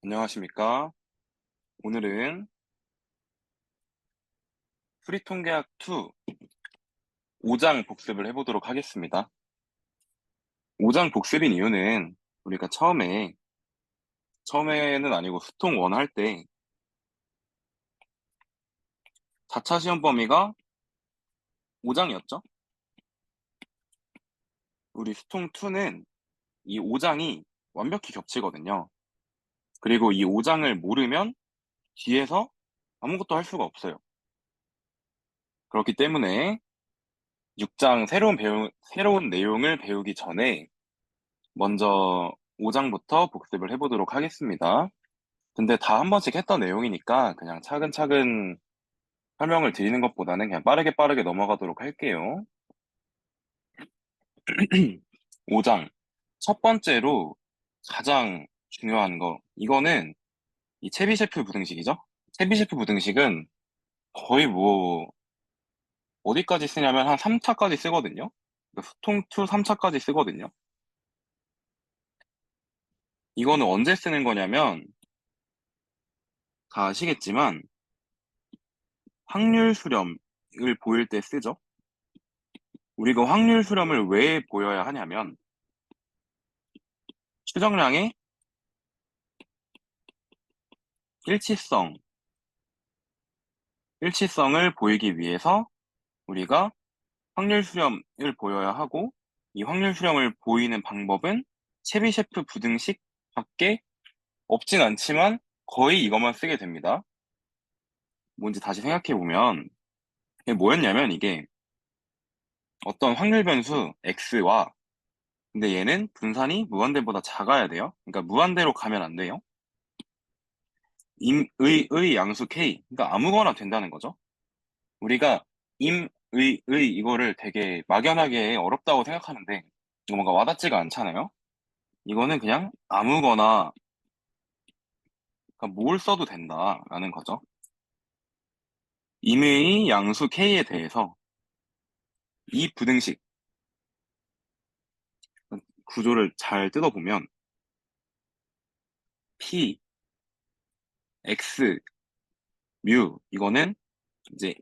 안녕하십니까? 오늘은 수리통계학 2 5장 복습을 해보도록 하겠습니다. 5장 복습인 이유는 우리가 처음에는 아니고 수통 1 할 때 4차 시험 범위가 5장이었죠? 우리 수통 2는 이 5장이 완벽히 겹치거든요. 그리고 이 5장을 모르면 뒤에서 아무것도 할 수가 없어요. 그렇기 때문에 6장 새로운 내용을 배우기 전에 먼저 5장부터 복습을 해보도록 하겠습니다. 근데 다 한 번씩 했던 내용이니까 그냥 차근차근 설명을 드리는 것보다는 그냥 빠르게 넘어가도록 할게요. 5장. 첫 번째로 가장 중요한 거. 이거는 이 채비셰프 부등식이죠? 채비셰프 부등식은 거의 어디까지 쓰냐면 한 3차까지 쓰거든요? 그러니까 수통2 3차까지 쓰거든요? 이거는 언제 쓰는 거냐면, 다 아시겠지만, 확률 수렴을 보일 때 쓰죠? 우리가 확률 수렴을 왜 보여야 하냐면, 추정량의 일치성, 일치성을 보이기 위해서 우리가 확률 수렴을 보여야 하고, 이 확률 수렴을 보이는 방법은 체비셰프 부등식 밖에 없진 않지만 거의 이것만 쓰게 됩니다. 뭔지 다시 생각해 보면 이게 뭐였냐면, 이게 어떤 확률 변수 x와, 근데 얘는 분산이 무한대보다 작아야 돼요. 그러니까 무한대로 가면 안 돼요. 의 양수 k, 그러니까 아무거나 된다는 거죠. 우리가 이거를 되게 막연하게 어렵다고 생각하는데, 이거 뭔가 와닿지가 않잖아요? 이거는 그냥 아무거나, 그러니까 뭘 써도 된다라는 거죠. 임의 양수 K에 대해서 이 부등식 구조를 잘 뜯어보면, P, X, 뮤, 이거는 이제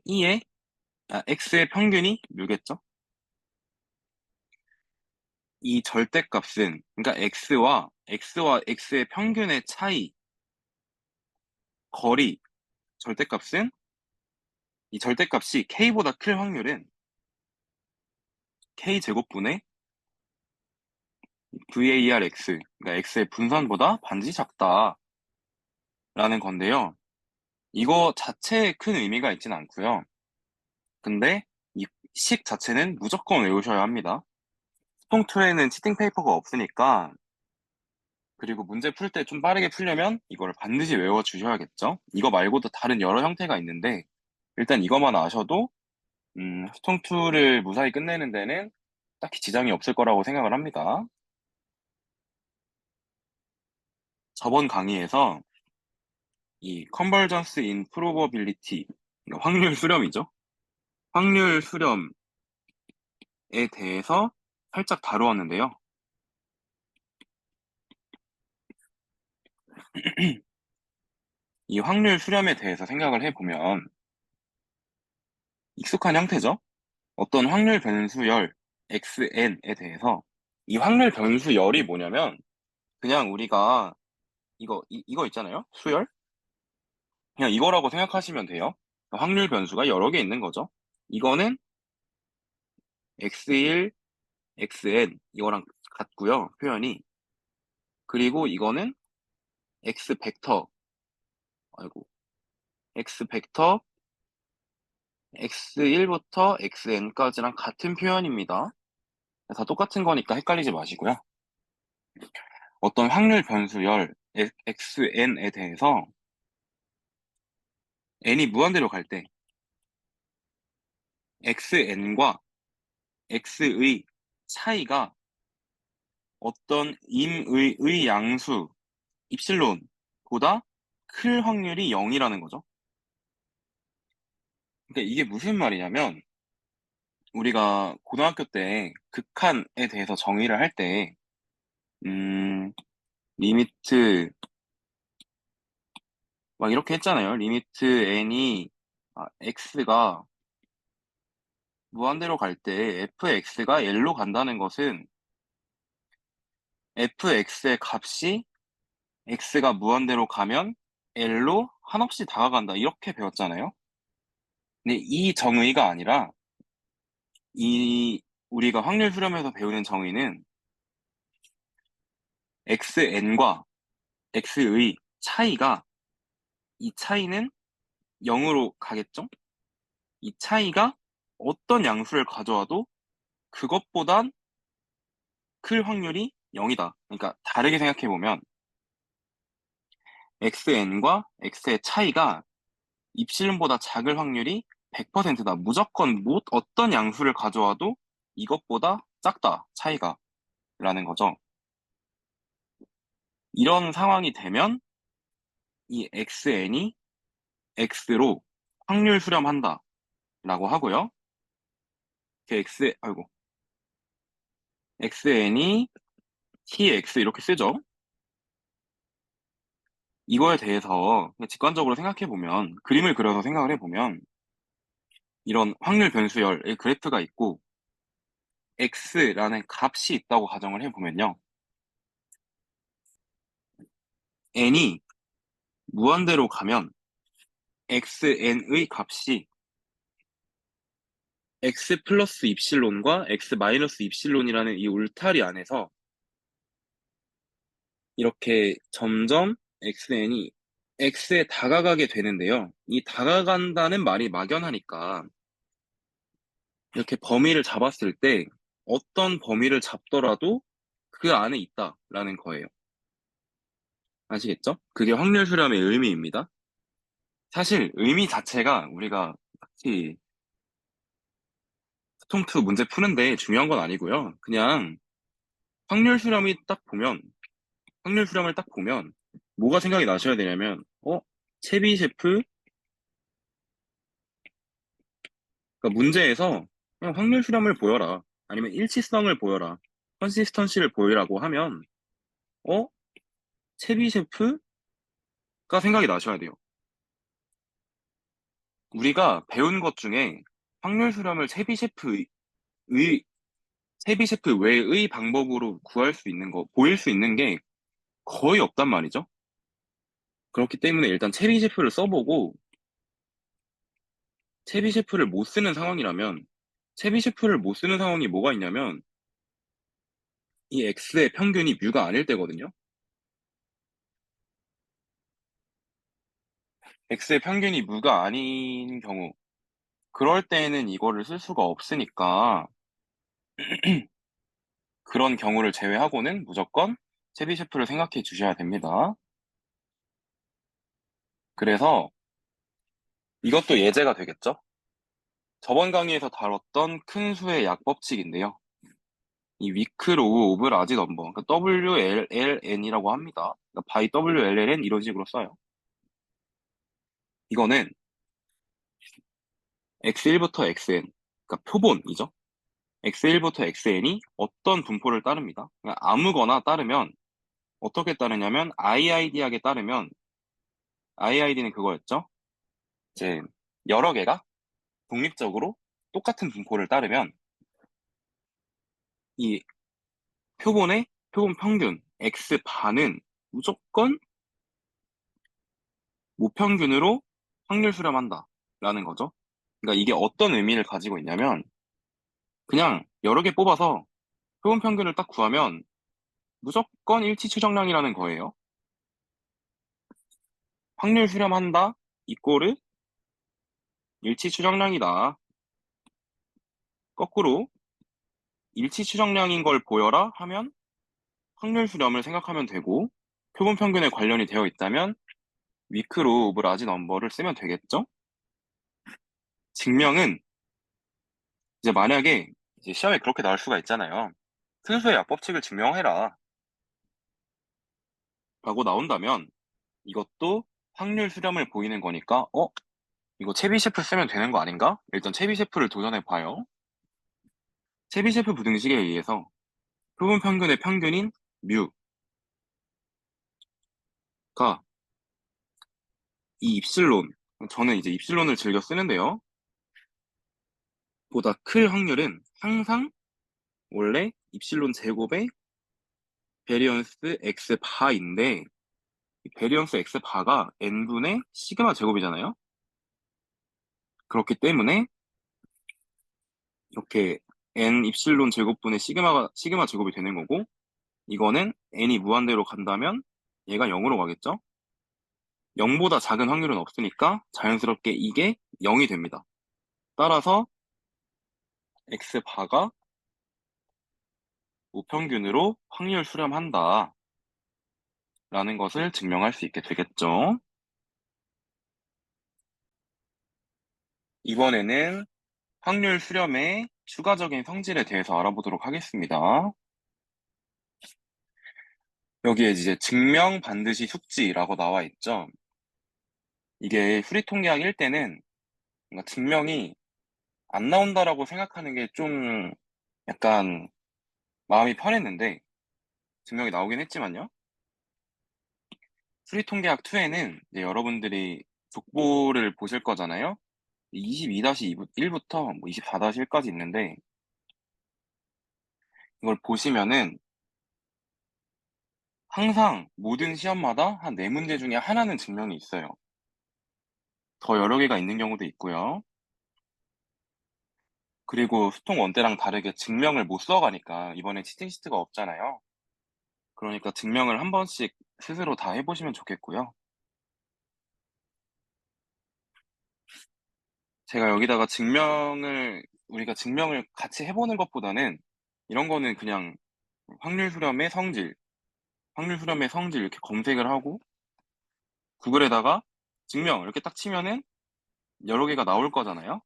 X의 평균이 뮤겠죠? 이 절대값은, 그러니까 X와 X의 평균의 차이, 거리, 절대값은, 이 절대값이 K보다 클 확률은 K제곱분의 VARX, 그러니까 X의 분산보다 반드시 작다라는 건데요. 이거 자체에 큰 의미가 있진 않고요. 근데 이 식 자체는 무조건 외우셔야 합니다. 수통2에는 치팅 페이퍼가 없으니까, 그리고 문제 풀 때 좀 빠르게 풀려면 이거를 반드시 외워주셔야겠죠. 이거 말고도 다른 여러 형태가 있는데, 일단 이것만 아셔도 수통2를 무사히 끝내는 데는 딱히 지장이 없을 거라고 생각을 합니다. 저번 강의에서 이 convergence in probability, 그러니까 확률 수렴이죠. 확률 수렴에 대해서 살짝 다루었는데요. 이 확률 수렴에 대해서 생각을 해보면 익숙한 형태죠. 어떤 확률 변수열 xn에 대해서, 이 확률 변수열이 뭐냐면 그냥 우리가 이거 있잖아요. 수열? 그냥 이거라고 생각하시면 돼요. 확률 변수가 여러 개 있는 거죠. 이거는 x1, xn 이거랑 같고요. 표현이. 그리고 이거는 x 벡터, 아이고, x 벡터 x1부터 xn까지랑 같은 표현입니다. 다 똑같은 거니까 헷갈리지 마시고요. 어떤 확률 변수열 xn에 대해서 n이 무한대로 갈 때 xn과 x의 차이가 어떤 의 양수 입실론보다 클 확률이 0이라는 거죠. 그러니까 이게 무슨 말이냐면, 우리가 고등학교 때 극한에 대해서 정의를 할 때, 리미트 막 이렇게 했잖아요. 리미트 n이 x가 무한대로 갈 때 fx가 l로 간다는 것은 fx의 값이 x가 무한대로 가면 l로 한없이 다가간다. 이렇게 배웠잖아요. 근데 이 정의가 아니라 이 우리가 확률 수렴에서 배우는 정의는 xn과 x의 차이가 이 차이는 0으로 가겠죠? 이 차이가 어떤 양수를 가져와도 그것보단 클 확률이 0이다. 그러니까 다르게 생각해보면 xn과 x의 차이가 입실론보다 작을 확률이 100%다. 무조건 어떤 양수를 가져와도 이것보다 작다. 차이가. 라는 거죠. 이런 상황이 되면 이 xn이 x로 확률 수렴한다. 라고 하고요. 그 xn이 tx 이렇게 쓰죠. 이거에 대해서 직관적으로 생각해보면, 그림을 그려서 생각을 해보면, 이런 확률 변수열의 그래프가 있고, x라는 값이 있다고 가정을 해보면요. n이 무한대로 가면 xn의 값이 x 플러스 입실론과 x 마이너스 입실론이라는 이 울타리 안에서 이렇게 점점 xn이 x에 다가가게 되는데요. 이 다가간다는 말이 막연하니까 이렇게 범위를 잡았을 때 어떤 범위를 잡더라도 그 안에 있다라는 거예요. 아시겠죠? 그게 확률 수렴의 의미입니다. 사실 의미 자체가 우리가 딱히 스톰2 문제 푸는데 중요한 건 아니고요. 그냥 확률 수렴이 딱 보면 확률 수렴을 딱 보면 뭐가 생각이 나셔야 되냐면 체비셰프 그러니까 문제에서 그냥 확률 수렴을 보여라. 아니면 일치성을 보여라. 컨시스턴시를 보이라고 하면 어? 체비셰프가 생각이 나셔야 돼요. 우리가 배운 것 중에 확률 수렴을 체비셰프 외의 방법으로 구할 수 있는 거, 보일 수 있는 게 거의 없단 말이죠. 그렇기 때문에 일단 체비셰프를 써보고 체비셰프를 못 쓰는 상황이라면 체비셰프를 못 쓰는 상황이 뭐가 있냐면 이 x의 평균이 뮤가 아닐 때거든요. x의 평균이 뮤가 아닌 경우 그럴 때에는 이거를 쓸 수가 없으니까 그런 경우를 제외하고는 무조건 체비셰프를 생각해 주셔야 됩니다. 그래서 이것도 예제가 되겠죠? 저번 강의에서 다뤘던 큰 수의 약법칙인데요. 이 위크로우 오브 라지 넘버, 그러니까 WLLN이라고 합니다. 그러니까 by WLLN 이런 식으로 써요. 이거는 X1부터 XN, 그러니까 표본이죠. X1부터 XN이 어떤 분포를 따릅니다. 그러니까 아무거나 따르면 어떻게 따르냐면 IID하게 따르면 IID는 그거였죠. 이제 여러 개가 독립적으로 똑같은 분포를 따르면 이 표본의 표본 평균 X반은 무조건 무평균으로 확률 수렴한다 라는 거죠. 그러니까 이게 어떤 의미를 가지고 있냐면 그냥 여러 개 뽑아서 표본 평균을 딱 구하면 무조건 일치 추정량이라는 거예요. 확률 수렴한다 이꼬르 일치 추정량이다. 거꾸로 일치 추정량인 걸 보여라 하면 확률 수렴을 생각하면 되고 표본 평균에 관련이 되어 있다면 위크로 오브 라지 넘버를 쓰면 되겠죠? 증명은 이제 만약에 이제 시험에 그렇게 나올 수가 있잖아요. 순수의 약법칙을 증명해라 라고 나온다면 이것도 확률 수렴을 보이는 거니까 이거 체비셰프 쓰면 되는 거 아닌가? 일단 체비셰프를 도전해 봐요. 체비셰프 부등식에 의해서 표본 평균의 평균인 뮤가 이 입실론, 저는 이제 입실론을 즐겨 쓰는데요. 보다 클 확률은 항상 원래 입실론 제곱의 베리언스 x 바인데, 이 베리언스 x 바가 n분의 시그마 제곱이잖아요. 그렇기 때문에 이렇게 n 입실론 제곱분의 시그마 제곱이 되는 거고, 이거는 n이 무한대로 간다면 얘가 0으로 가겠죠? 0보다 작은 확률은 없으니까 자연스럽게 이게 0이 됩니다. 따라서 x바가 우평균으로 확률 수렴한다 라는 것을 증명할 수 있게 되겠죠. 이번에는 확률 수렴의 추가적인 성질에 대해서 알아보도록 하겠습니다. 여기에 이제 증명 반드시 숙지라고 나와 있죠. 이게 수리통계학 1때는 뭔가 증명이 안 나온다라고 생각하는 게 좀 약간 마음이 편했는데, 증명이 나오긴 했지만요. 수리통계학 2에는 여러분들이 족보를 보실 거잖아요. 22-1부터 24-1까지 있는데, 이걸 보시면은 항상 모든 시험마다 한 4문제 중에 하나는 증명이 있어요. 더 여러 개가 있는 경우도 있고요. 그리고 수통 원대랑 다르게 증명을 못 써가니까 이번에 치팅 시트가 없잖아요. 그러니까 증명을 한 번씩 스스로 다 해보시면 좋겠고요. 제가 여기다가 우리가 증명을 같이 해보는 것보다는 이런 거는 그냥 확률 수렴의 성질, 확률 수렴의 성질 이렇게 검색을 하고 구글에다가 증명 이렇게 딱 치면은 여러 개가 나올 거잖아요.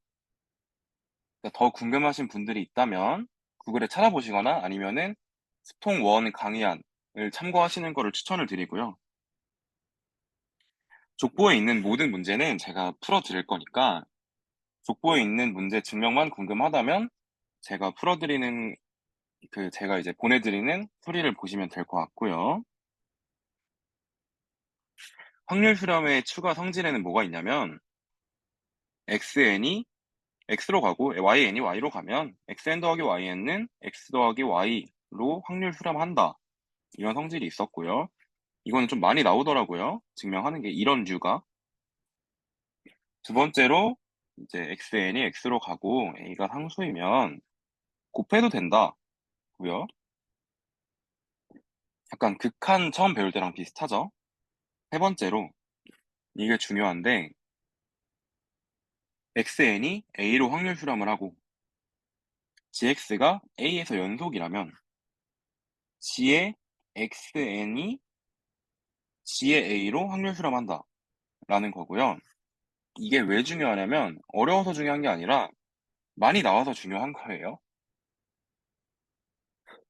그러니까 더 궁금하신 분들이 있다면 구글에 찾아보시거나 아니면은 스통 원 강의안을 참고하시는 거를 추천을 드리고요. 족보에 있는 모든 문제는 제가 풀어드릴 거니까 족보에 있는 문제 증명만 궁금하다면 제가 이제 보내드리는 소리를 보시면 될 것 같고요. 확률 수렴의 추가 성질에는 뭐가 있냐면 xn이 x로 가고 yn이 y로 가면 xn 더하기 yn은 x 더하기 y로 확률 수렴한다. 이런 성질이 있었고요. 이거는 좀 많이 나오더라고요. 증명하는 게 이런 류가. 두 번째로 이제 xn이 x로 가고 a가 상수이면 곱해도 된다고요. 약간 극한 처음 배울 때랑 비슷하죠. 세 번째로 이게 중요한데 xn이 a로 확률 수렴을 하고 gx가 a에서 연속이라면 g의 xn이 g의 a로 확률 수렴한다 라는 거고요. 이게 왜 중요하냐면 어려워서 중요한 게 아니라 많이 나와서 중요한 거예요.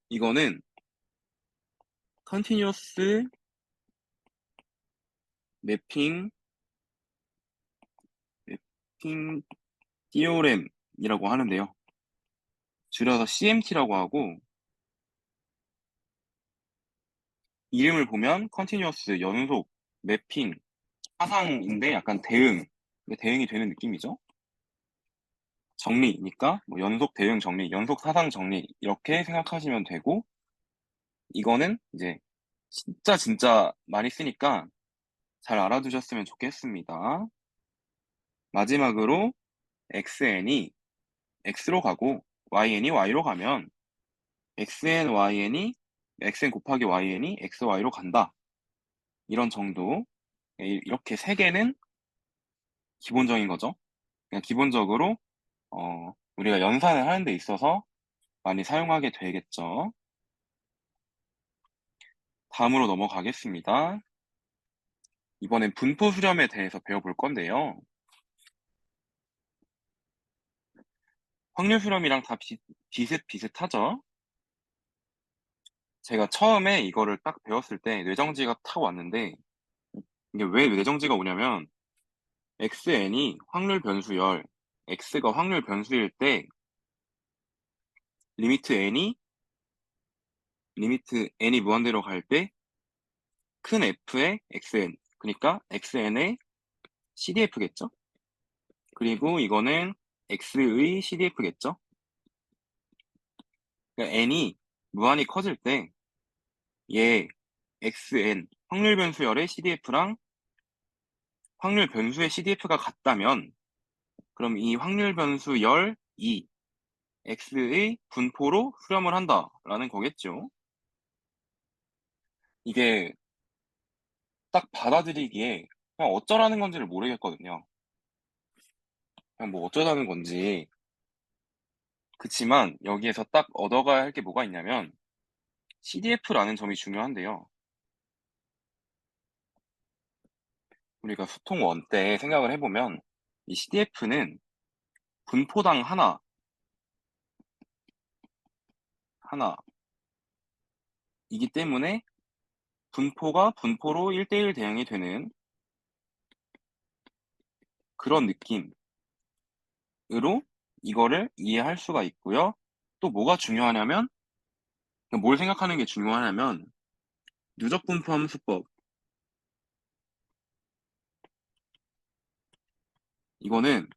이거는 컨티뉴어스 매핑 티오렘이라고 하는데요. 줄여서 CMT라고 하고 이름을 보면 컨티뉴어스 연속 매핑 사상인데 약간 대응이 되는 느낌이죠. 정리니까 뭐 연속 대응 정리, 연속 사상 정리 이렇게 생각하시면 되고 이거는 이제 진짜 많이 쓰니까 잘 알아두셨으면 좋겠습니다. 마지막으로 xn이 x로 가고 yn이 y로 가면 xn 곱하기 yn이 xy로 간다. 이런 정도. 이렇게 세 개는 기본적인 거죠. 그냥 기본적으로 우리가 연산을 하는 데 있어서 많이 사용하게 되겠죠. 다음으로 넘어가겠습니다. 이번엔 분포 수렴에 대해서 배워볼 건데요. 확률 수렴이랑 다 비슷비슷하죠? 제가 처음에 이거를 딱 배웠을 때 뇌정지가 탁 왔는데 이게 왜 뇌정지가 오냐면 xn이 확률 변수열, x가 확률 변수일 때 리미트 n이 무한대로 갈 때 큰 f의 xn, 그러니까 xn의 CDF겠죠? 그리고 이거는 x의 CDF겠죠? 그러니까 n이 무한히 커질 때 얘 xn 확률 변수열의 CDF랑 확률 변수의 CDF가 같다면 그럼 이 확률 변수열 2 x의 분포로 수렴을 한다라는 거겠죠. 이게 딱 받아들이기에 그냥 어쩌라는 건지를 모르겠거든요. 그냥 뭐 어쩌자는 건지. 그치만 여기에서 딱 얻어가야 할 게 뭐가 있냐면 CDF라는 점이 중요한데요. 우리가 수통 원 때 생각을 해보면 이 CDF는 분포당 하나이기 때문에 분포가 분포로 1대1 대응이 되는 그런 느낌으로 이거를 이해할 수가 있고요. 또 뭐가 중요하냐면 뭘 생각하는 게 중요하냐면 누적분포 함수법 이거는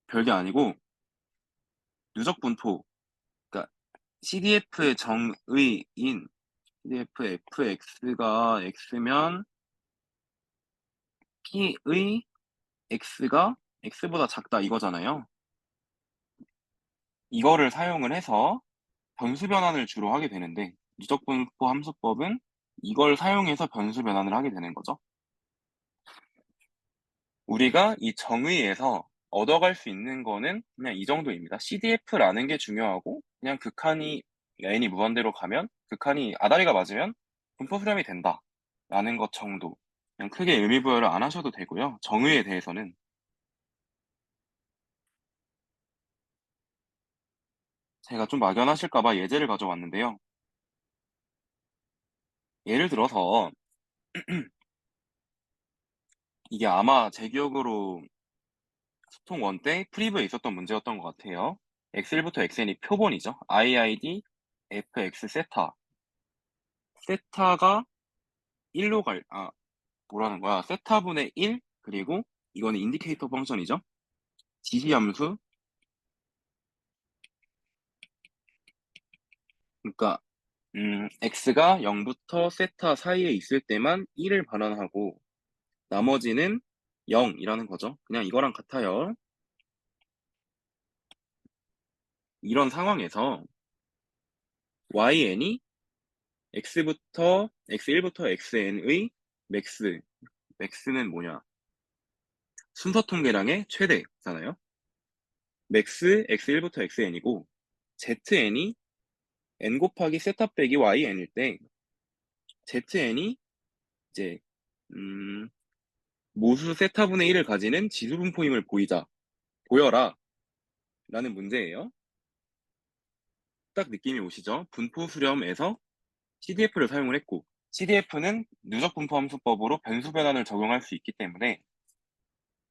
별게 아니고 누적분포 그러니까 CDF의 정의인 CDF fx가 x면 p의 x가 x보다 작다 이거잖아요. 이거를 사용을 해서 변수 변환을 주로 하게 되는데 누적분포 함수법은 이걸 사용해서 변수 변환을 하게 되는 거죠. 우리가 이 정의에서 얻어갈 수 있는 거는 그냥 이 정도입니다. CDF라는 게 중요하고 그냥 극한이 n이 무한대로 가면 극한이 아다리가 맞으면 분포 수렴이 된다 라는 것 정도. 그냥 크게 의미 부여를 안 하셔도 되고요. 정의에 대해서는 제가 좀 막연하실까 봐 예제를 가져왔는데요. 예를 들어서 이게 아마 제 기억으로 소통 1 때 프리뷰에 있었던 문제였던 것 같아요. x1부터 xn이 표본이죠. iid fx 세타. 세타가 1로 뭐라는 거야. 세타분의 1 그리고 이거는 인디케이터 펑션이죠. 지시함수. 그러니까 x가 0부터 세타 사이에 있을 때만 1을 반환하고 나머지는 0이라는 거죠. 그냥 이거랑 같아요. 이런 상황에서 yn이 x1부터 xn의 맥스는 뭐냐? 순서 통계량의 최대잖아요. 맥스 x1부터 xn이고 zn이 n 곱하기 세타 빼기 yn일 때 zn이 이제 모수 세타분의 1을 가지는 지수분포임을 보여라 라는 문제예요. 딱 느낌이 오시죠? 분포 수렴에서 CDF를 사용을 했고 CDF는 누적분포 함수법으로 변수 변환을 적용할 수 있기 때문에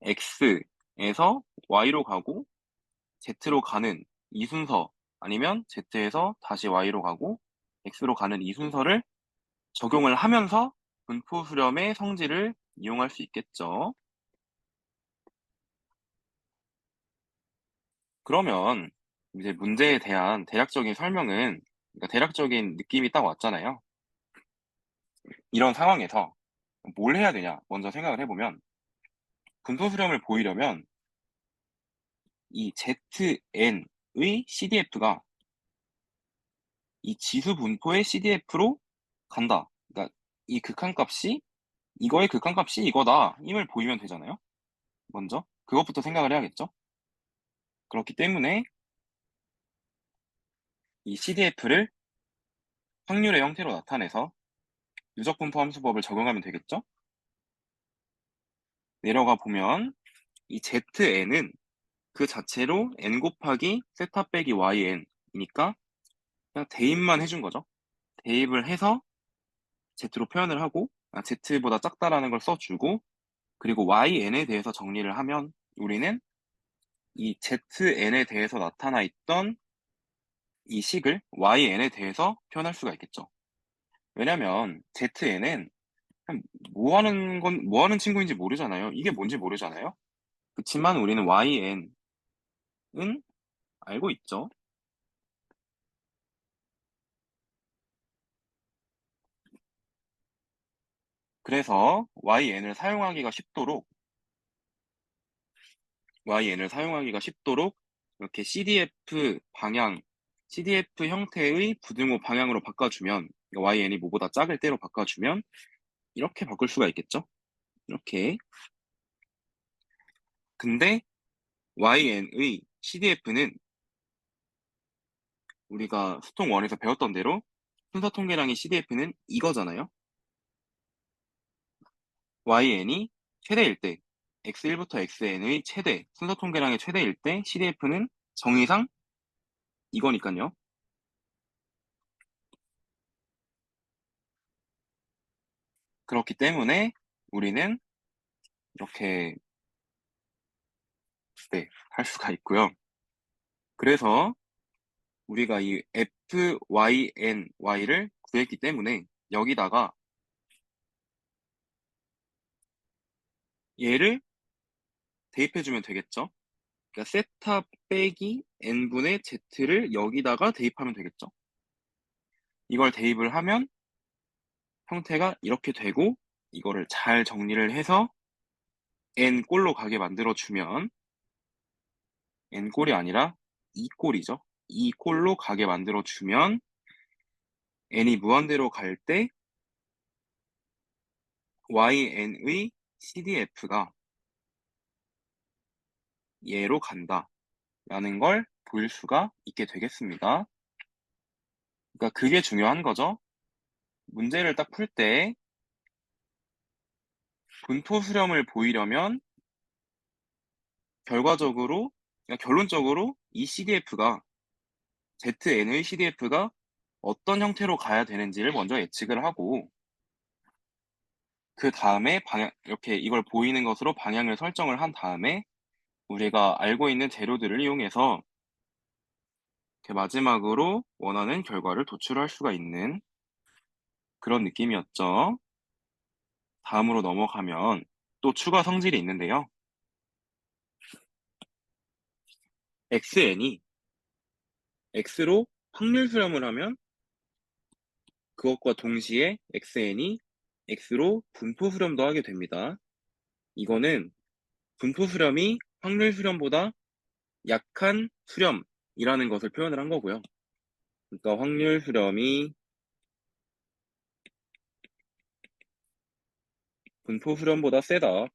X에서 Y로 가고 Z로 가는 이 순서 아니면 Z에서 다시 Y로 가고 X로 가는 이 순서를 적용을 하면서 분포 수렴의 성질을 이용할 수 있겠죠. 그러면 이제 문제에 대한 대략적인 설명은 그러니까 대략적인 느낌이 딱 왔잖아요. 이런 상황에서 뭘 해야 되냐 먼저 생각을 해보면 분포 수렴을 보이려면 이 zn의 CDF가 이 지수 분포의 CDF로 간다. 그러니까 이 극한값이 이거의 극한값이 이거다 임을 보이면 되잖아요. 먼저 그것부터 생각을 해야겠죠. 그렇기 때문에 이 CDF를 확률의 형태로 나타내서 누적분포 함수법을 적용하면 되겠죠. 내려가 보면 이 zn은 그 자체로 n 곱하기 세타 빼기 yn이니까 그냥 대입만 해준 거죠. 대입을 해서 z로 표현을 하고 z보다 작다라는 걸 써주고 그리고 yn에 대해서 정리를 하면 우리는 이 zn에 대해서 나타나 있던 이 식을 yn에 대해서 표현할 수가 있겠죠. 왜냐면 zn은 그냥 뭐 하는 친구인지 모르잖아요. 이게 뭔지 모르잖아요. 그치만 우리는yn은 알고 있죠. 그래서 yn을 사용하기가 쉽도록 이렇게 CDF 형태의 부등호 방향으로 바꿔주면, yn이 뭐보다 작을 때로 바꿔주면 이렇게 바꿀 수가 있겠죠. 이렇게. 근데 yn의 CDF는 우리가 수통 1에서 배웠던 대로 순서 통계량의 CDF는 이거잖아요. yn이 최대일 때, x1부터 xn의 최대, 순서 통계량의 최대일 때 CDF는 정의상 이거니까요. 그렇기 때문에 우리는 이렇게, 네, 할 수가 있고요. 그래서 우리가 이 FYNY를 구했기 때문에 여기다가 얘를 대입해주면 되겠죠. 그러니까 세타 빼기 n분의 z를 여기다가 대입하면 되겠죠. 이걸 대입을 하면 형태가 이렇게 되고, 이거를 잘 정리를 해서 n 꼴로 가게 만들어주면, n 꼴이 아니라 2꼴이죠. 2꼴로 가게 만들어주면 n이 무한대로 갈 때 yn의 CDF가 얘로 간다라는 걸 볼 수가 있게 되겠습니다. 그러니까 그게 중요한 거죠. 문제를 딱 풀 때 분포 수렴을 보이려면 결론적으로 이 CDF가 ZN의 CDF가 어떤 형태로 가야 되는지를 먼저 예측을 하고, 그 다음에 이렇게 이걸 보이는 것으로 방향을 설정을 한 다음에 우리가 알고 있는 재료들을 이용해서 이렇게 마지막으로 원하는 결과를 도출할 수가 있는 그런 느낌이었죠. 다음으로 넘어가면 또 추가 성질이 있는데요. xn이 x로 확률 수렴을 하면 그것과 동시에 xn이 x로 분포 수렴도 하게 됩니다. 이거는 분포 수렴이 확률 수렴보다 약한 수렴이라는 것을 표현을 한 거고요. 그러니까 확률 수렴이 분포 수렴보다 세다.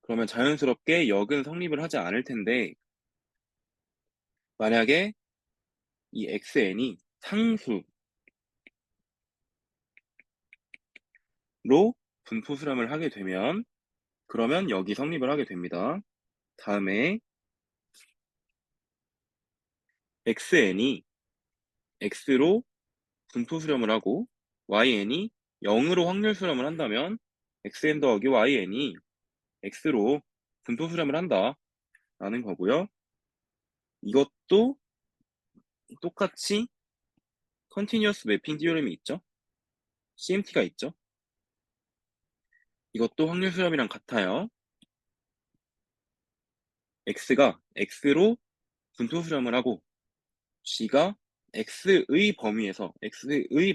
그러면 자연스럽게 역은 성립을 하지 않을 텐데, 만약에 이 xn이 상수로 분포 수렴을 하게 되면 그러면 역이 성립을 하게 됩니다. 다음에 xn이 x로 분포 수렴을 하고 yn이 0으로 확률 수렴을 한다면 xn 더하기 yn이 x로 분포 수렴을 한다 라는 거고요. 이것도 똑같이 컨티뉴어스 매핑 디오렘이 있죠. CMT가 있죠. 이것도 확률 수렴이랑 같아요. x가 x로 분포 수렴을 하고 g가 x의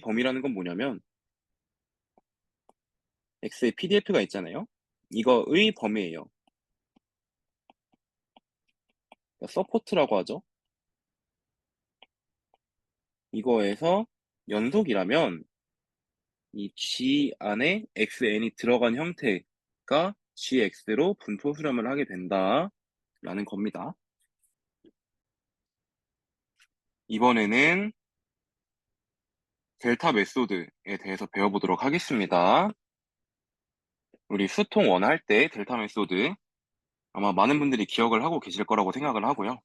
범위라는 건 뭐냐면 x의 PDF가 있잖아요. 이거의 범위예요. 서포트라고 하죠. 이거에서 연속이라면 이 G 안에 XN이 들어간 형태가 GX로 분포 수렴을 하게 된다라는 겁니다. 이번에는 델타 메소드에 대해서 배워보도록 하겠습니다. 우리 수통 1 할 때 델타 메소드 아마 많은 분들이 기억을 하고 계실 거라고 생각을 하고요.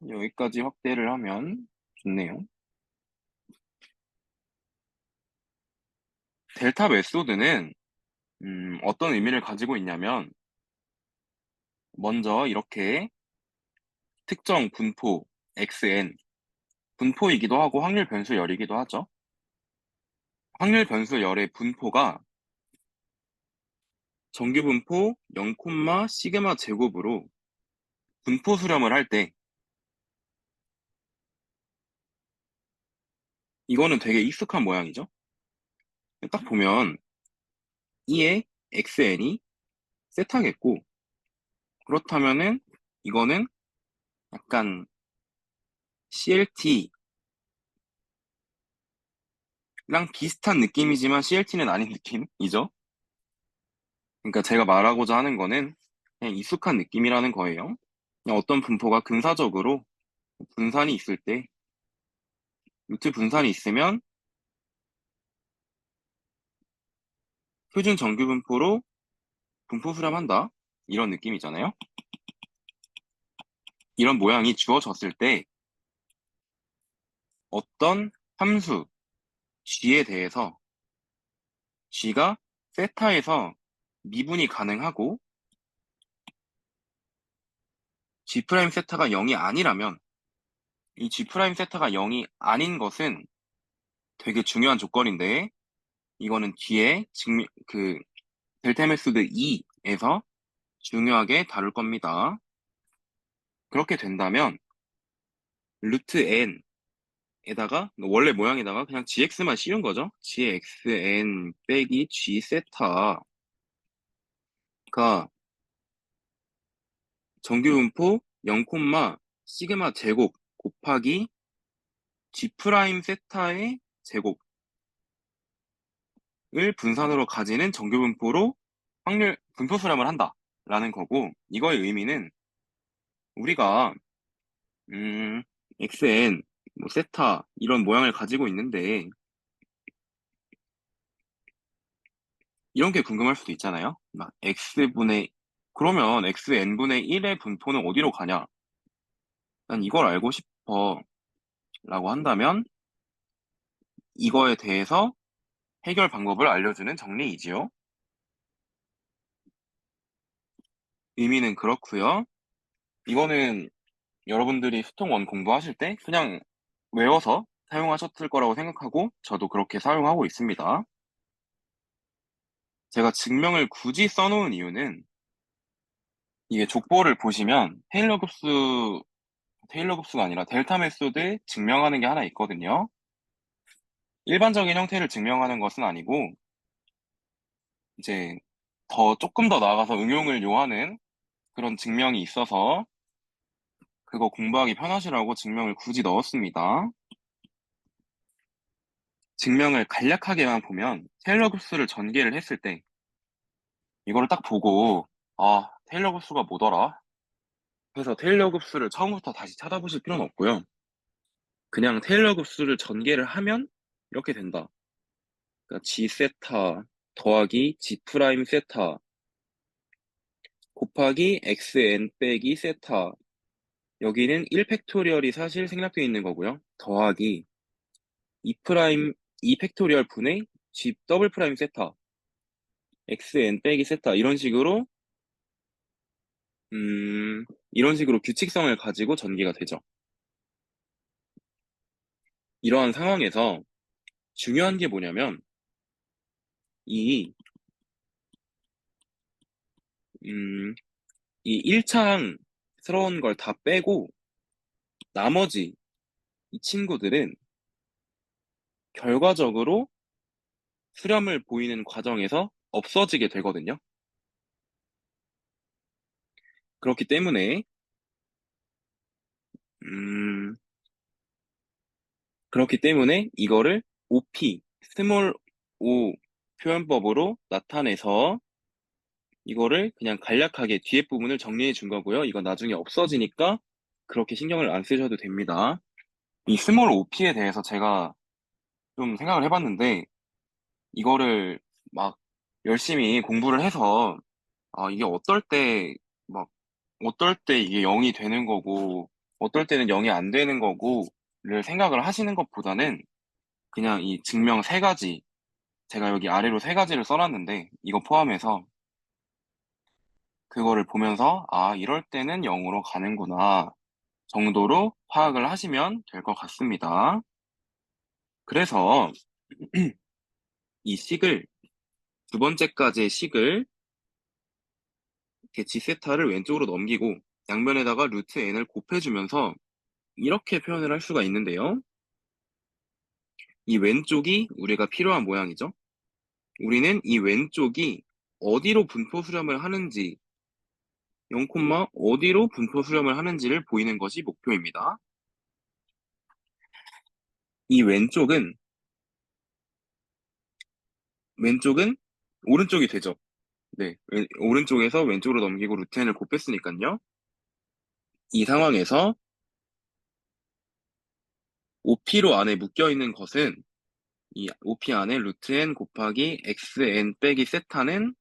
여기까지 확대를 하면 좋네요. 델타 메소드는 어떤 의미를 가지고 있냐면, 먼저 이렇게 특정 분포 xn, 분포이기도 하고 확률 변수 열이기도 하죠. 확률 변수 열의 분포가 정규 분포 0, 시그마 제곱으로 분포 수렴을 할 때 이거는 되게 익숙한 모양이죠. 딱 보면 E의 XN이 세타겠고 그렇다면은 이거는 약간 CLT랑 비슷한 느낌이지만 CLT는 아닌 느낌이죠. 그러니까 제가 말하고자 하는 거는 그냥 익숙한 느낌이라는 거예요. 그냥 어떤 분포가 근사적으로 분산이 있을 때 루트 분산이 있으면 표준 정규 분포로 분포 수렴한다. 이런 느낌이잖아요. 이런 모양이 주어졌을 때 어떤 함수 g에 대해서 g가 세타에서 미분이 가능하고 g 프라임 세타가 0이 아니라면 이 g 프라임 세타가 0이 아닌 것은 되게 중요한 조건인데 이거는 뒤에 델타 메소드 2에서 중요하게 다룰 겁니다. 그렇게 된다면 루트 n에다가 원래 모양에다가 그냥 gx만 씌운 거죠. gxn 빼기 g 세타가 정규분포 0, 시그마 제곱 곱하기 g 프라임 세타의 제곱을 분산으로 가지는 정규분포로 확률 분포 수렴을 한다라는 거고 이거의 의미는 우리가 xn 뭐 세타 이런 모양을 가지고 있는데 이런 게 궁금할 수도 있잖아요. 막 그러면 xn분의 1의 분포는 어디로 가냐? 난 이걸 알고 싶어 라고 한다면 이거에 대해서 해결 방법을 알려주는 정리이지요. 의미는 그렇고요. 이거는 여러분들이 수통 원 공부하실 때 그냥 외워서 사용하셨을 거라고 생각하고 저도 그렇게 사용하고 있습니다. 제가 증명을 굳이 써놓은 이유는 이게 족보를 보시면 테일러 급수가 아니라 델타 메소드 증명하는 게 하나 있거든요. 일반적인 형태를 증명하는 것은 아니고 이제 조금 더 나아가서 응용을 요하는 그런 증명이 있어서 그거 공부하기 편하시라고 증명을 굳이 넣었습니다. 증명을 간략하게만 보면 테일러 급수를 전개를 했을 때 이거를 딱 보고 테일러 급수가 뭐더라? 그래서 테일러 급수를 처음부터 다시 찾아보실 필요는 없고요. 그냥 테일러 급수를 전개를 하면 이렇게 된다. 그러니까 G 세타 더하기 G 프라임 세타 곱하기 XN 빼기 세타 여기는 1 팩토리얼이 사실 생략되어 있는 거고요. 더하기 2 프라임 2 팩토리얼 분의 G 더블 프라임 세타 XN 빼기 세타 이런 식으로 규칙성을 가지고 전개가 되죠. 이러한 상황에서 중요한 게 뭐냐면 이, 음, 이 1차항스러운 걸 다 빼고 나머지 이 친구들은 결과적으로 수렴을 보이는 과정에서 없어지게 되거든요. 그렇기 때문에 음, 이거를 OP, 스몰 o 표현법으로 나타내서 이거를 그냥 간략하게 뒤에 부분을 정리해 준 거고요. 이건 나중에 없어지니까 그렇게 신경을 안 쓰셔도 됩니다. 이 스몰 OP에 대해서 제가 좀 생각을 해봤는데 이거를 막 열심히 공부를 해서 이게 어떨 때 이게 0이 되는 거고 어떨 때는 0이 안 되는 거고를 생각을 하시는 것보다는 그냥 이 증명 세 가지 제가 여기 아래로 세 가지를 써놨는데 이거 포함해서 그거를 보면서 이럴 때는 0으로 가는구나 정도로 파악을 하시면 될 것 같습니다. 그래서 이 식을 두 번째까지의 식을 이렇게 G세타를 왼쪽으로 넘기고 양변에다가 루트 n을 곱해주면서 이렇게 표현을 할 수가 있는데요. 이 왼쪽이 우리가 필요한 모양이죠. 우리는 이 왼쪽이 어디로 분포 수렴을 하는지 0, 어디로 분포 수렴을 하는지를 보이는 것이 목표입니다. 이 왼쪽은 오른쪽이 되죠. 네, 오른쪽에서 왼쪽으로 넘기고 루트 n을 곱했으니까요. 이 상황에서 OP로 안에 묶여있는 것은 이 OP 안에 루트 n 곱하기 xn 빼기 세타는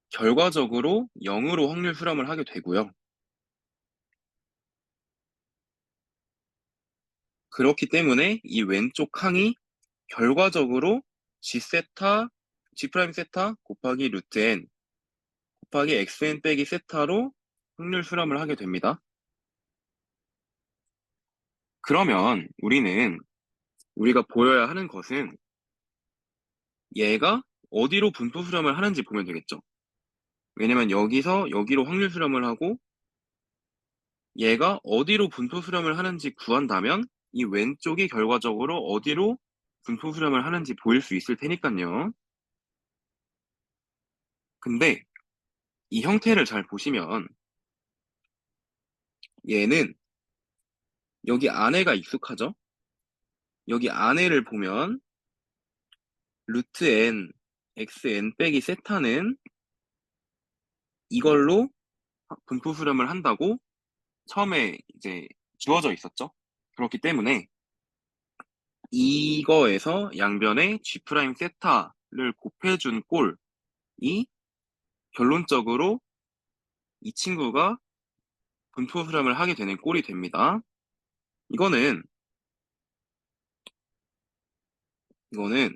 결과적으로 0으로 확률 수렴을 하게 되고요. 그렇기 때문에 이 왼쪽 항이 결과적으로 G세타, G' 세타 곱하기 루트 n 곱하기 xn 빼기 세타로 확률 수렴을 하게 됩니다. 그러면 우리가 보여야 하는 것은 얘가 어디로 분포 수렴을 하는지 보면 되겠죠. 왜냐면 여기서 여기로 확률 수렴을 하고 얘가 어디로 분포 수렴을 하는지 구한다면 이 왼쪽이 결과적으로 어디로 분포 수렴을 하는지 보일 수 있을 테니까요. 근데 이 형태를 잘 보시면 얘는 여기 안에가 익숙하죠? 여기 안에를 보면 루트 n, xn 빼기 세타는 이걸로 분포 수렴을 한다고 처음에 이제 주어져 있었죠. 그렇기 때문에 이거에서 양변에 G' 세타를 곱해준 꼴이 결론적으로 이 친구가 분포 수렴을 하게 되는 꼴이 됩니다. 이거는 이거는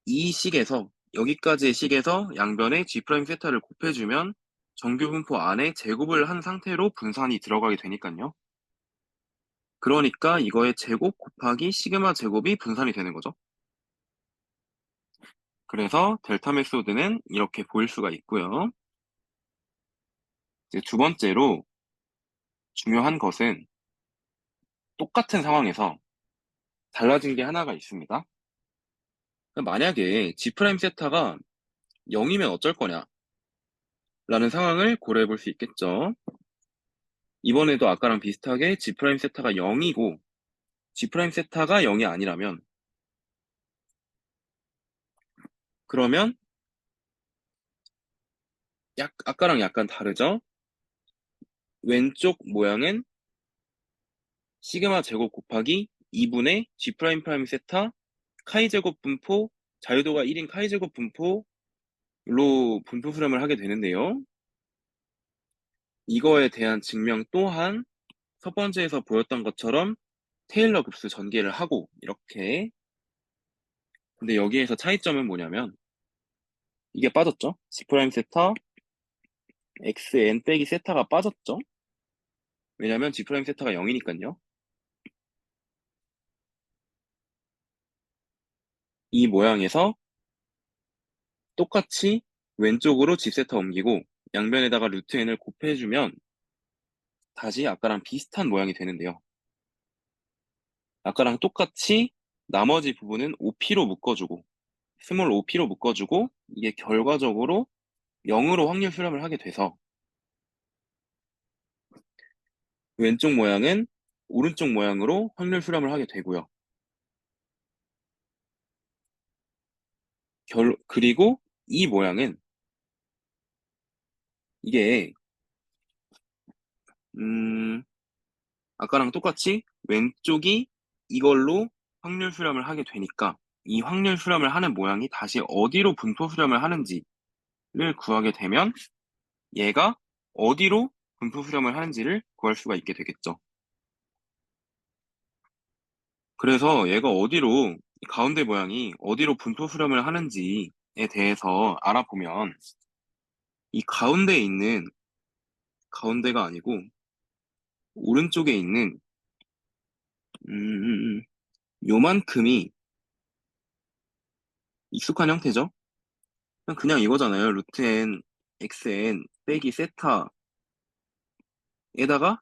이 식에서 여기까지의 식에서 양변에 G' 세타를 곱해주면 정규 분포 안에 제곱을 한 상태로 분산이 들어가게 되니까요. 그러니까 이거의 제곱 곱하기 시그마 제곱이 분산이 되는 거죠. 그래서 델타 메소드는 이렇게 보일 수가 있고요. 이제 두 번째로 중요한 것은 똑같은 상황에서 달라진 게 하나가 있습니다. 만약에 G' 세타가 0이면 어쩔 거냐 라는 상황을 고려해 볼 수 있겠죠. 이번에도 아까랑 비슷하게 G' 세타가 0이고 G' 세타가 0이 아니라면 그러면 아까랑 약간 다르죠? 왼쪽 모양은 시그마 제곱 곱하기 2분의 G'' 세타 카이 제곱 분포 자유도가 1인 카이 제곱 분포로 분포 수렴을 하게 되는데요. 이거에 대한 증명 또한 첫 번째에서 보였던 것처럼 테일러 급수 전개를 하고 이렇게. 근데 여기에서 차이점은 뭐냐면 이게 빠졌죠? G' 세타 xn 빼기 세타가 빠졌죠? 왜냐면 G' 세타가 0이니까요. 이 모양에서 똑같이 왼쪽으로 G 세타 옮기고 양변에다가 루트 n을 곱해주면 다시 아까랑 비슷한 모양이 되는데요. 아까랑 똑같이 나머지 부분은 OP로 묶어주고 스몰 OP로 묶어주고 이게 결과적으로 0으로 확률 수렴을 하게 돼서 왼쪽 모양은 오른쪽 모양으로 확률 수렴을 하게 되고요. 그리고 이 모양은 이게 아까랑 똑같이 왼쪽이 이걸로 확률 수렴을 하게 되니까 이 확률 수렴을 하는 모양이 다시 어디로 분포 수렴을 하는지를 구하게 되면 얘가 어디로 분포 수렴을 하는지를 구할 수가 있게 되겠죠. 그래서 얘가 어디로 이 가운데 모양이 어디로 분포 수렴을 하는지에 대해서 알아보면 이 가운데에 있는 가운데가 아니고 오른쪽에 있는, 요만큼이 익숙한 형태죠? 그냥 이거잖아요. 루트 n, xn 빼기 세타에다가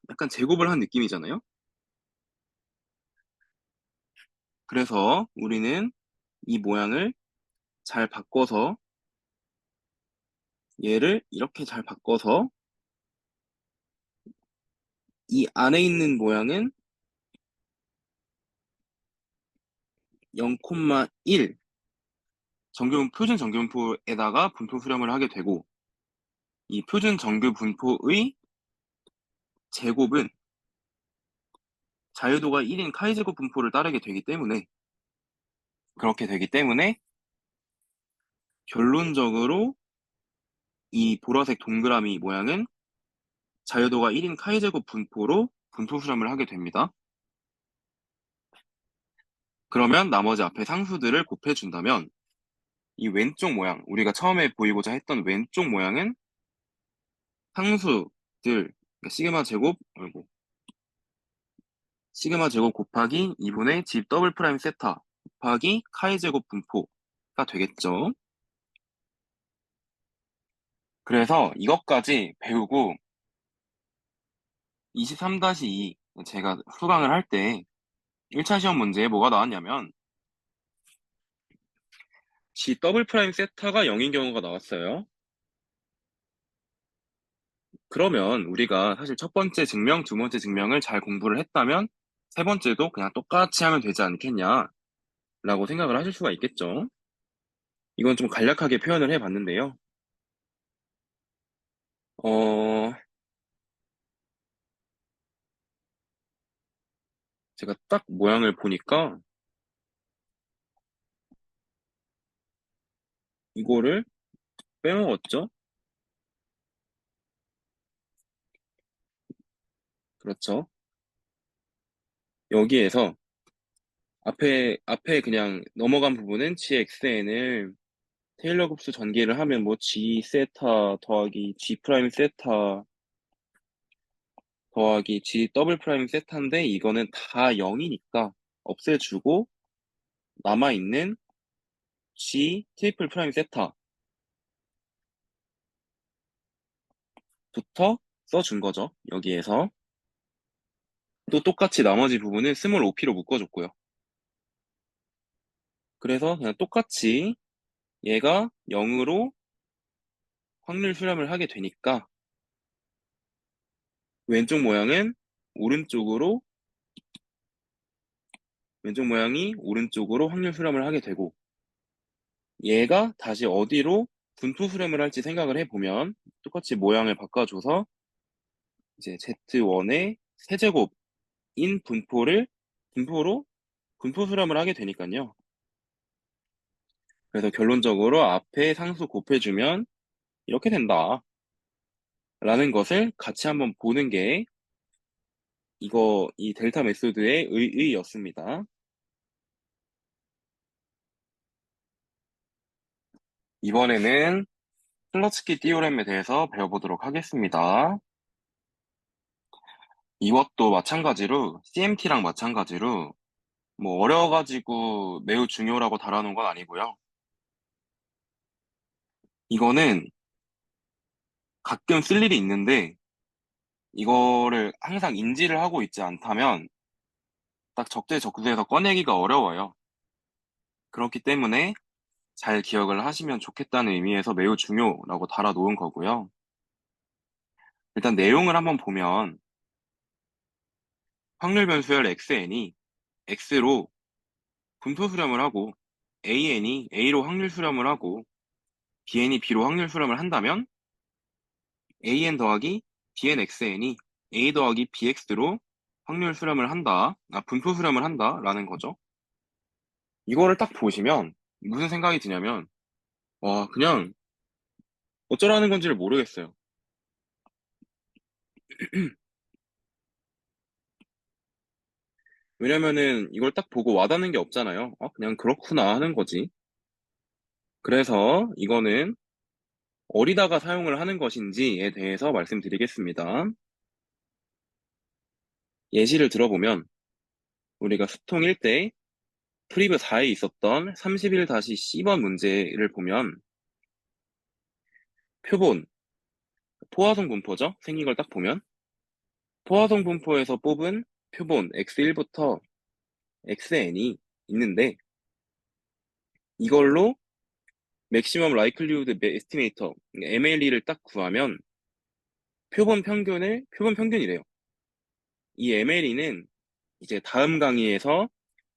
약간 제곱을 한 느낌이잖아요. 그래서 우리는 이 모양을 잘 바꿔서 얘를 이렇게 잘 바꿔서 이 안에 있는 모양은 0,1 표준 정규분포에다가 분포 수렴을 하게 되고 이 표준 정규분포의 제곱은 자유도가 1인 카이제곱 분포를 따르게 되기 때문에 그렇게 되기 때문에 결론적으로 이 보라색 동그라미 모양은 자유도가 1인 카이제곱 분포로 분포 수렴을 하게 됩니다. 그러면 나머지 앞에 상수들을 곱해준다면 이 왼쪽 모양, 우리가 처음에 보이고자 했던 왼쪽 모양은 상수들, 그러니까 시그마 제곱 곱하기 2분의 G 더블 프라임 세타 곱하기 카이 제곱 분포가 되겠죠. 그래서 이것까지 배우고 23-2 제가 수강을 할 때 1차 시험 문제에 뭐가 나왔냐면 G 더블 프라임 세타가 0인 경우가 나왔어요. 그러면 우리가 사실 첫 번째 증명, 두 번째 증명을 잘 공부를 했다면 세 번째도 그냥 똑같이 하면 되지 않겠냐 라고 생각을 하실 수가 있겠죠. 이건 좀 간략하게 표현을 해봤는데요. 어, 제가 딱 모양을 보니까 이거를 빼먹었죠? 그렇죠. 여기에서 앞에 그냥 넘어간 부분은 GXN을 테일러 곱수 전개를 하면 뭐 G 세타 더하기 G 프라임 세타 더하기 G 더블 프라임 세타인데 이거는 다 0이니까 없애주고 남아있는 G 트리플 프라임 세타부터 써준 거죠. 여기에서 또 똑같이 나머지 부분은 스몰 OP로 묶어줬고요. 그래서 그냥 똑같이 얘가 0으로 확률 수렴을 하게 되니까 왼쪽 모양은 오른쪽으로 왼쪽 모양이 오른쪽으로 확률 수렴을 하게 되고 얘가 다시 어디로 분포 수렴을 할지 생각을 해보면 똑같이 모양을 바꿔줘서 이제 Z1의 세제곱인 분포로 분포 수렴을 하게 되니까요. 그래서 결론적으로 앞에 상수 곱해주면 이렇게 된다. 라는 것을 같이 한번 보는 게 이 델타 메소드의 의의였습니다. 이번에는 플러츠키 띠오렘에 대해서 배워보도록 하겠습니다. 이것도 마찬가지로 CMT랑 마찬가지로 뭐 어려워가지고 매우 중요하고 달아놓은 건 아니고요. 이거는 가끔 쓸 일이 있는데 이거를 항상 인지를 하고 있지 않다면 딱 적재적소에서 꺼내기가 어려워요. 그렇기 때문에 잘 기억을 하시면 좋겠다는 의미에서 매우 중요라고 달아놓은 거고요. 일단 내용을 한번 보면 확률 변수열 xn이 x로 분포 수렴을 하고 an이 a로 확률 수렴을 하고 bn이 b로 확률 수렴을 한다면 an 더하기 bnxn이 a 더하기 bx로 확률 수렴을 한다, 분포 수렴을 한다라는 거죠. 이거를 딱 보시면 무슨 생각이 드냐면 와 그냥 어쩌라는 건지를 모르겠어요. 왜냐면은 이걸 딱 보고 와닿는 게 없잖아요. 그냥 그렇구나 하는 거지. 그래서 이거는 어디다가 사용을 하는 것인지에 대해서 말씀드리겠습니다. 예시를 들어보면 우리가 수통 1대 프리뷰 4에 있었던 31-C번 문제를 보면 표본, 포화성 분포죠? 생긴 걸 딱 보면 포화성 분포에서 뽑은 표본 X1부터 XN이 있는데 이걸로 맥시멈 라이클리후드 에스티메이터 MLE를 딱 구하면 표본 평균이래요. 이 MLE는 이제 다음 강의에서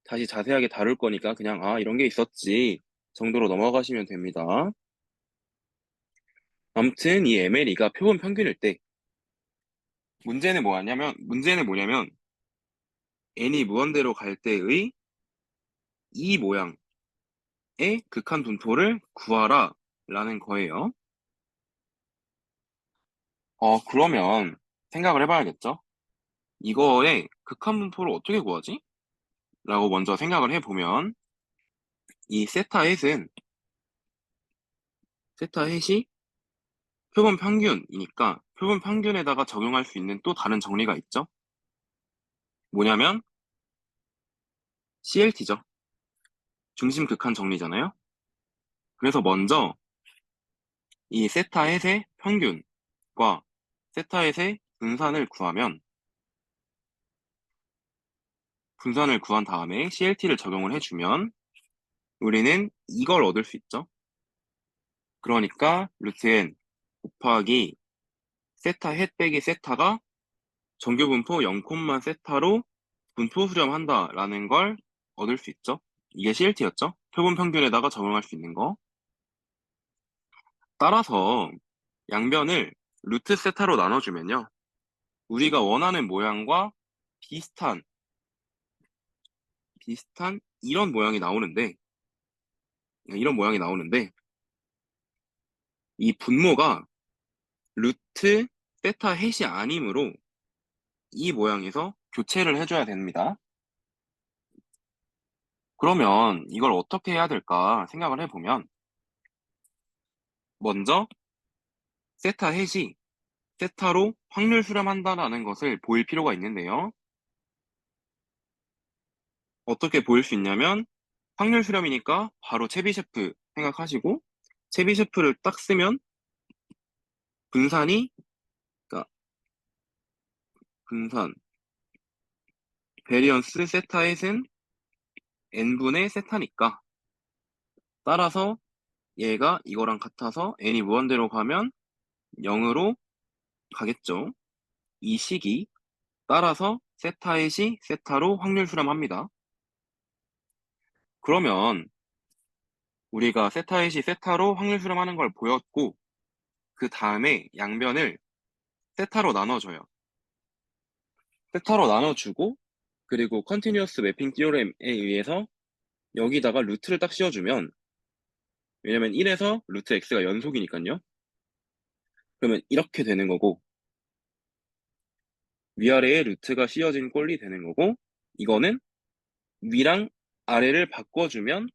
다시 자세하게 다룰 거니까 그냥 이런 게 있었지 정도로 넘어가시면 됩니다. 아무튼 이 MLE가 표본 평균일 때 문제는 뭐냐면 n이 무한대로 갈 때의 이 모양의 극한 분포를 구하라 라는 거예요. 그러면 생각을 해봐야겠죠? 이거의 극한 분포를 어떻게 구하지? 라고 먼저 생각을 해보면 이 세타 햇이 표본 평균이니까 표본 평균에다가 적용할 수 있는 또 다른 정리가 있죠? 뭐냐면 CLT죠. 중심 극한 정리잖아요. 그래서 먼저 이 세타햇의 평균과 세타햇의 분산을 구한 다음에 CLT를 적용을 해주면 우리는 이걸 얻을 수 있죠. 그러니까 루트 n 곱하기 세타 햇 빼기 세타가 정규 분포 0, 세타로 분포 수렴한다라는 걸 얻을 수 있죠. 이게 CLT였죠. 표본 평균에다가 적용할 수 있는 거. 따라서 양변을 루트 세타로 나눠주면요. 우리가 원하는 모양과 비슷한 이런 모양이 나오는데 이 분모가 루트 세타 햇이 아니므로 이 모양에서 교체를 해줘야 됩니다. 그러면 이걸 어떻게 해야 될까 생각을 해보면 먼저 세타 햇이 세타로 확률 수렴한다라는 것을 보일 필요가 있는데요. 어떻게 보일 수 있냐면 확률 수렴이니까 바로 체비셰프 생각하시고 체비셰프를 딱 쓰면 분산이 그러니까 분산 베리언스 세타 햇은 n분의 세타니까 따라서 얘가 이거랑 같아서 n이 무한대로 가면 0으로 가겠죠. 이 식이 따라서 세타햇이 세타로 확률 수렴합니다. 그러면 우리가 세타햇이 세타로 확률 수렴하는 걸 보였고 그 다음에 양변을 세타로 나눠줘요. 세타로 나눠주고 그리고 컨티뉴어스 매핑 티오렘에 의해서 여기다가 루트를 딱 씌워주면 왜냐면 1에서 루트 x가 연속이니까요. 그러면 이렇게 되는 거고 위아래에 루트가 씌워진 꼴이 되는 거고 이거는 위랑 아래를 바꿔주면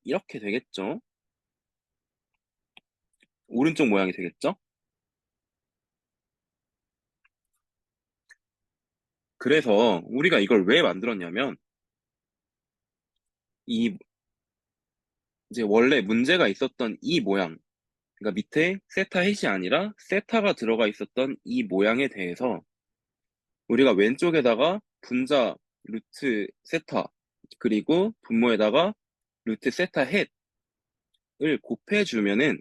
이렇게 되겠죠. 오른쪽 모양이 되겠죠. 그래서 우리가 이걸 왜 만들었냐면 이 이제 원래 문제가 있었던 이 모양 그러니까 밑에 세타 햇이 아니라 세타가 들어가 있었던 이 모양에 대해서 우리가 왼쪽에다가 분자 루트 세타 그리고 분모에다가 루트 세타 햇을 곱해주면은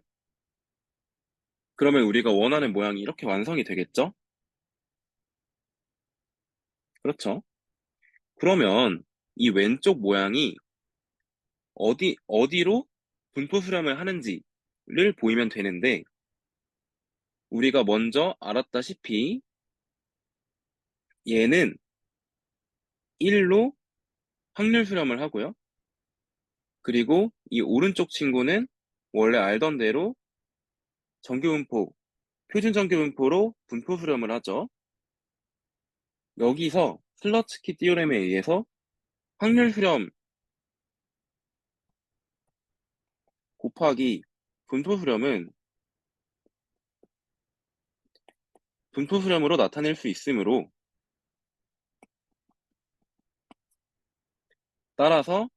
그러면 우리가 원하는 모양이 이렇게 완성이 되겠죠? 그렇죠? 그러면 이 왼쪽 모양이 어디로 분포 수렴을 하는지를 보이면 되는데 우리가 먼저 알았다시피 얘는 1로 확률 수렴을 하고요. 그리고 이 오른쪽 친구는 원래 알던 대로 정규분포, 표준 정규분포로 분포 수렴을 하죠. 여기서 슬러츠키 띠오렘에 의해서 확률 수렴 곱하기 분포 수렴은 분포 수렴으로 나타낼 수 있으므로 따라서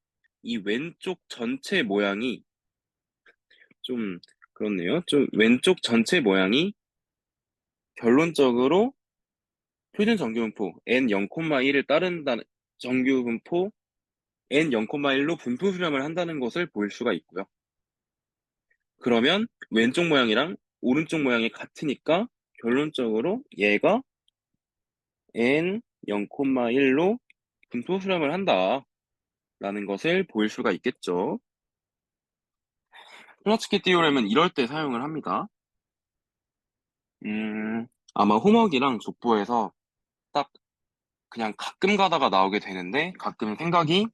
이 왼쪽 전체 모양이 좀 그렇네요. 좀 왼쪽 전체 모양이 결론적으로 표준 정규분포 n 0,1을 따른다는 정규분포 n 0,1로 분포 수렴을 한다는 것을 볼 수가 있고요. 그러면 왼쪽 모양이랑 오른쪽 모양이 같으니까 결론적으로 얘가 n 0,1로 분포 수렴을 한다라는 것을 볼 수가 있겠죠. 플라츠키 띠오렘은 이럴 때 사용을 합니다. 아마 홈워크랑 족보에서 딱 그냥 가끔 가다가 나오게 되는데 가끔 생각이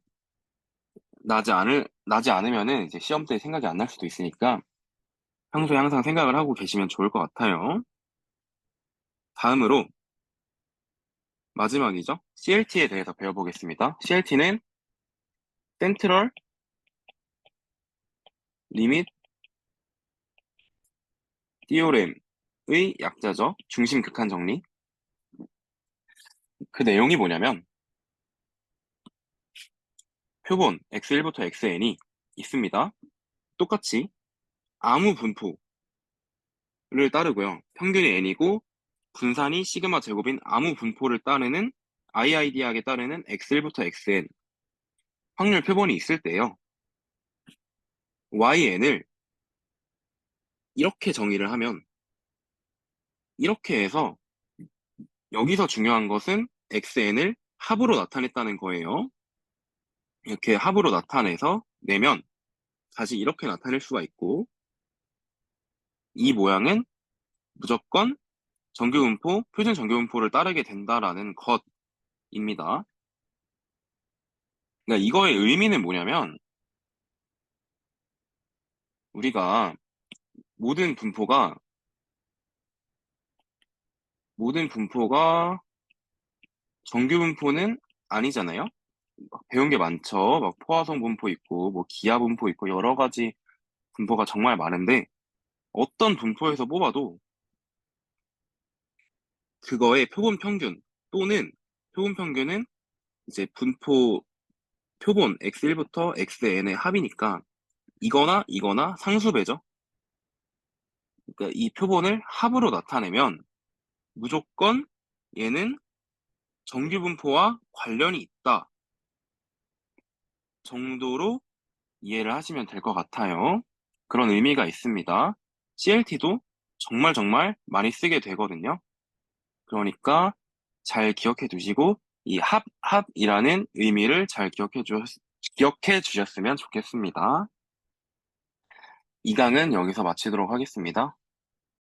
나지 않으면은 이제 시험 때 생각이 안 날 수도 있으니까 평소에 항상 생각을 하고 계시면 좋을 것 같아요. 다음으로 마지막이죠. CLT에 대해서 배워보겠습니다. CLT는 센트럴 리밋 티오렘의 약자죠. 중심 극한 정리. 그 내용이 뭐냐면 표본 x1부터 xn이 있습니다. 똑같이 아무 분포를 따르고요. 평균이 n이고 분산이 시그마 제곱인 아무 분포를 따르는 IID하게 따르는 x1부터 xn 확률 표본이 있을 때요. YN을 이렇게 정의를 하면 이렇게 해서 여기서 중요한 것은 XN을 합으로 나타냈다는 거예요. 이렇게 합으로 나타내서 내면 다시 이렇게 나타낼 수가 있고 이 모양은 무조건 정규분포, 표준 정규분포를 따르게 된다라는 것입니다. 그러니까 이거의 의미는 뭐냐면 우리가 모든 분포가 정규분포는 아니잖아요. 배운 게 많죠. 막 포화성 분포 있고 뭐 기하 분포 있고 여러 가지 분포가 정말 많은데 어떤 분포에서 뽑아도 그거의 표본 평균 또는 표본 평균은 이제 표본 x1부터 xn의 합이니까 이거나 상수배죠. 그러니까 이 표본을 합으로 나타내면 무조건 얘는 정규분포와 관련이 있다 정도로 이해를 하시면 될 것 같아요. 그런 의미가 있습니다. CLT도 정말 정말 많이 쓰게 되거든요. 그러니까 잘 기억해 두시고 이 합이라는 의미를 잘 기억해 주셨으면 좋겠습니다. 2강은 여기서 마치도록 하겠습니다.